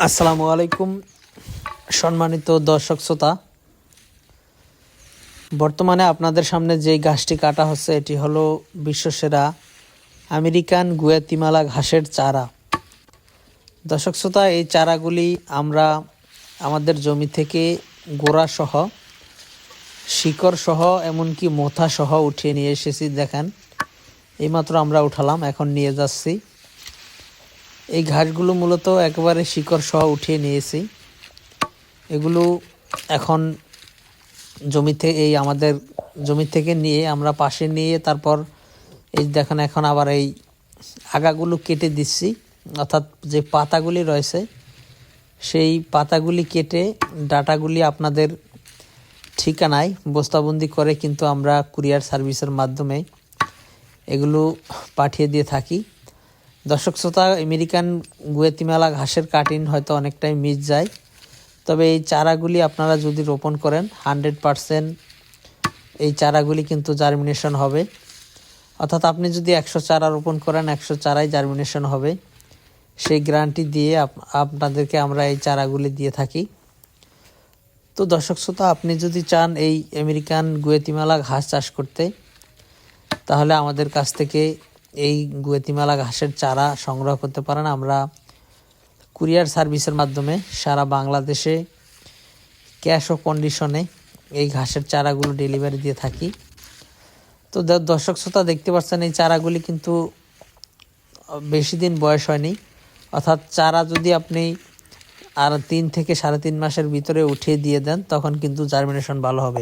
আসসালামু আলাইকুম সম্মানিত দর্শক শ্রোতা। বর্তমানে আপনাদের সামনে যে ঘাসটি কাটা হচ্ছে এটি হলো বিশ্বসেরা আমেরিকান গুয়াতিমালা ঘাসের চারা। দর্শক শ্রোতা, এই চারাগুলি আমরা আমাদের জমি থেকে গোড়া সহ, শিকড় সহ, এমনকি মোথা সহ উঠিয়ে নিয়ে এসেছি। দেখেন, এইমাত্র আমরা উঠালাম, এখন নিয়ে যাচ্ছি। এই ঘাসগুলো মূলত একেবারে শিকড় সহ উঠিয়ে নিয়েছি। এগুলো এখন আমাদের জমি থেকে নিয়ে আমরা পাশে নিয়ে তারপর এই দেখেন, এখন আবার এই আগাগুলো কেটে দিচ্ছি, অর্থাৎ যে পাতাগুলি রয়েছে সেই পাতাগুলি কেটে ডাটাগুলি আপনাদের ঠিকানায় বস্তাবন্দি করে কিন্তু আমরা কুরিয়ার সার্ভিসের মাধ্যমে এগুলো পাঠিয়ে দিয়ে থাকি। দর্শক শ্রোতা, আমেরিকান গুয়াতিমালা ঘাসের কাটিং হয়তো অনেকটাই মিস যায়, তবে এই চারাগুলি আপনারা যদি রোপণ করেন 100% এই চারাগুলি কিন্তু জার্মিনেশন হবে। অর্থাৎ আপনি যদি 100 চারা রোপণ করেন 100 চারাই জার্মিনেশন হবে, সেই গ্যারান্টি দিয়ে আপনাদেরকে আমরা এই চারাগুলি দিয়ে থাকি। তো দর্শক শ্রোতা, আপনি যদি চান এই আমেরিকান গুয়াতিমালা ঘাস চাষ করতে, তাহলে আমাদের কাছ থেকে এই গুয়াতিমালা ঘাসের চারা সংগ্রহ করতে পারেন। আমরা কুরিয়ার সার্ভিসের মাধ্যমে সারা বাংলাদেশে ক্যাশ ও কন্ডিশনে এই ঘাসের চারাগুলো ডেলিভারি দিয়ে থাকি। তো দর্শক শ্রোতা, দেখতে পাচ্ছেন এই চারাগুলি কিন্তু বেশি দিন বয়স হয়নি। অর্থাৎ চারা যদি আপনি আর 3 থেকে 3.5 মাসের ভিতরে উঠিয়ে দিয়ে দেন তখন কিন্তু জার্মিনেশন ভালো হবে।